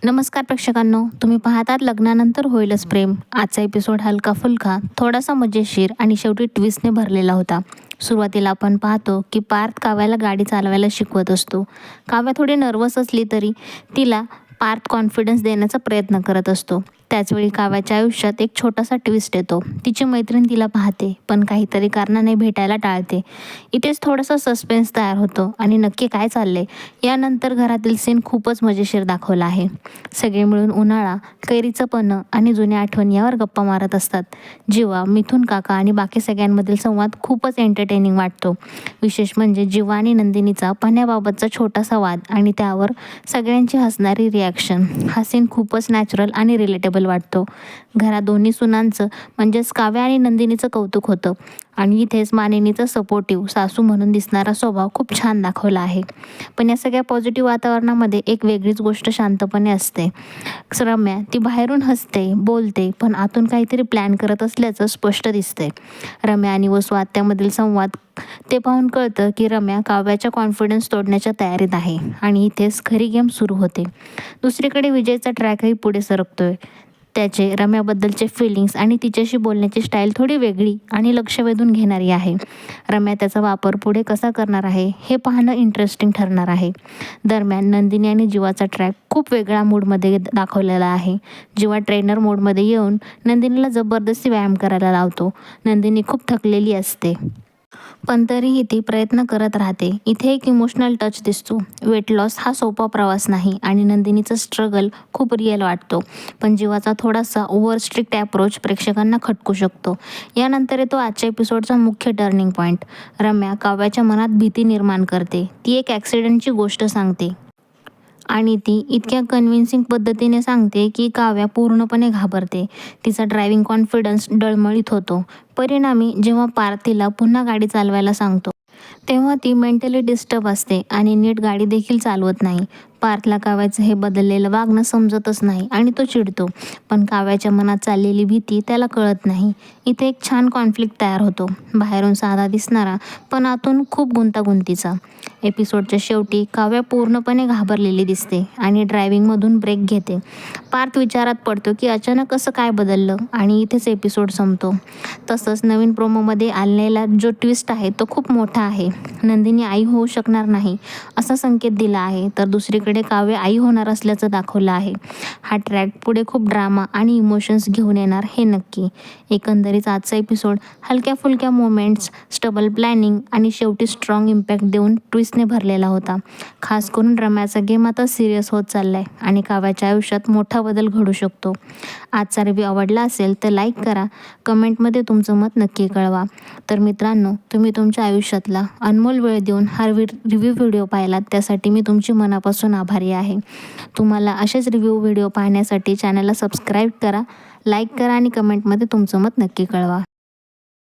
नमस्कार प्रेक्षकांनो, तुम्ही पाहतात लग्नानंतर होईलच प्रेम. आजचा एपिसोड हलका फुलका, थोडासा मजेशीर आणि शेवटी ट्विस्टने भरलेला होता. सुरुवातीला आपण पाहतो की पार्थ काव्याला गाडी चालवायला शिकवत असतो. काव्या थोडी नर्वस असली तरी तिला पार्थ कॉन्फिडन्स देण्याचा प्रयत्न करत असतो. त्याचवेळी काव्याच्या आयुष्यात एक छोटासा ट्विस्ट येतो. तिची मैत्रीण तिला पाहते पण काहीतरी कारणाने भेटायला टाळते. इथेच थोडासा सस्पेन्स तयार होतो आणि नक्की काय चाललंय यानंतर घरातील सीन खूपच मजेशीर दाखवला आहे. सगळे मिळून उन्हाळा, कैरीचं पन्हं आणि जुन्या आठवणी यावर गप्पा मारत असतात. जीवा, मिथुन काका आणि बाकी सगळ्यांमधील संवाद खूपच एंटरटेनिंग वाटतो. विशेष म्हणजे जीवा आणि नंदिनीचा पन्ह्याबाबतचा छोटासा वाद आणि त्यावर सगळ्यांची हसणारी रिॲक्शन. हा सीन खूपच नॅचरल आणि रिलेटेबल वाटतो. घरात दोन्ही सुनांचं म्हणजेच काव्या आणि नंदिनीचं कौतुक होतं आणि इथेच मानिनीचा सपोर्टिव्ह सासू म्हणून दिसणारा स्वभाव खूप छान दाखवला आहे. पण या सगळ्या पॉझिटिव्ह वातावरणामध्ये एक वेगळीच गोष्ट शांतपणे असते. रम्या ती बाहेरून हसते, बोलते पण आतून काहीतरी प्लॅन करत असल्याचं स्पष्ट दिसते. रम्या आणि वसू आत्यामधील संवाद ते पाहून कळतं की रम्या काव्याच्या कॉन्फिडन्स तोडण्याच्या तयारीत आहे आणि इथेच खरी गेम सुरू होते. दुसरीकडे विजयचा ट्रॅकही पुढे सरकतोय. त्याचे रम्याबद्दलचे फिलिंग्स आणि तिच्याशी बोलण्याची स्टाईल थोडी वेगळी आणि लक्ष वेधून घेणारी आहे. रम्या त्याचा वापर पुढे कसा करणार आहे हे पाहणं इंटरेस्टिंग ठरणार आहे. दरम्यान नंदिनी आणि जीवाचा ट्रॅक खूप वेगळ्या मूडमध्ये दाखवलेला आहे. जीवा ट्रेनर मोडमध्ये येऊन नंदिनीला जबरदस्ती व्यायाम करायला लावतो. नंदिनी खूप थकलेली असते पण तरीही ती प्रयत्न करत राहते. इथे एक इमोशनल टच दिसतो. वेट लॉस हा सोपा प्रवास नाही आणि नंदिनीचा स्ट्रगल खूप रिअल वाटतो. पण जीवाचा थोडासा ओव्हर स्ट्रिक्ट अप्रोच प्रेक्षकांना खटकू शकतो. यानंतर येतो आजच्या एपिसोडचा मुख्य टर्निंग पॉईंट. रम्या काव्याच्या मनात भीती निर्माण करते. ती एक ॲक्सिडेंटची गोष्ट सांगते आणि ती इतक्या कन्व्हिन्सिंग पद्धतीने सांगते की काव्या पूर्णपणे घाबरते. तिचा ड्रायव्हिंग कॉन्फिडन्स डळमळीत होतो. परिणामी जेव्हा पार्थ तिला पुन्हा गाडी चालवायला सांगतो तेव्हा ती मेंटली डिस्टर्ब असते आणि नीट गाडी देखील चालवत नाही. पार्थला काव्याचं हे बदललेलं वागणं समजतच नाही आणि तो चिडतो. पण काव्याच्या मनात चाललेली भीती त्याला कळत नाही. इथे एक छान कॉन्फ्लिक्ट तयार होतो. बाहेरून साधा दिसणारा पण आतून खूप गुंतागुंतीचा. एपिसोडच्या शेवटी काव्या पूर्णपणे घाबरलेली दिसते आणि ड्रायव्हिंगमधून ब्रेक घेते. पार्थ विचारात पडतो की अचानक कसं काय बदललं आणि इथेच एपिसोड संपतो. तसंच नवीन प्रोमोमध्ये आलेला जो ट्विस्ट आहे तो खूप मोठा आहे. नंदिनी आई होऊ शकणार नाही असा संकेत दिला आहे तर दुसरीकडे काव्य आई होणार असल्याचं दाखवलं आहे. हा ट्रॅक पुढे खूप ड्रामा आणि इमोशन्स घेऊन येणार हे नक्की. एकंदरीत आजचा एपिसोड हलक्या फुलक्या मोमेंट्स, स्टबल प्लॅनिंग आणि शेवटी स्ट्रॉंग इम्पॅक्ट देऊन ट्विस्टने भरलेला होता. खास करून रम्याचा गेम आता सिरियस होत चाललाय आणि काव्याच्या आयुष्यात मोठा बदल घडू शकतो. आजचा रिव्ह्यू आवडला असेल तर लाईक करा, कमेंटमध्ये तुमचं मत नक्की कळवा. तर मित्रांनो, तुम्ही तुमच्या आयुष्यातला अनमोल वेळ देऊन हा रिव्ह्यू व्हिडिओ पाहिलात त्यासाठी मी तुमची मनापासून आभारी आहे. तुम्हाला असेच रिव्ह्यू व्हिडिओ पाहण्यासाठी चॅनलला सबस्क्राईब करा, लाईक करा आणि कमेंटमध्ये तुमचं मत नक्की कळवा.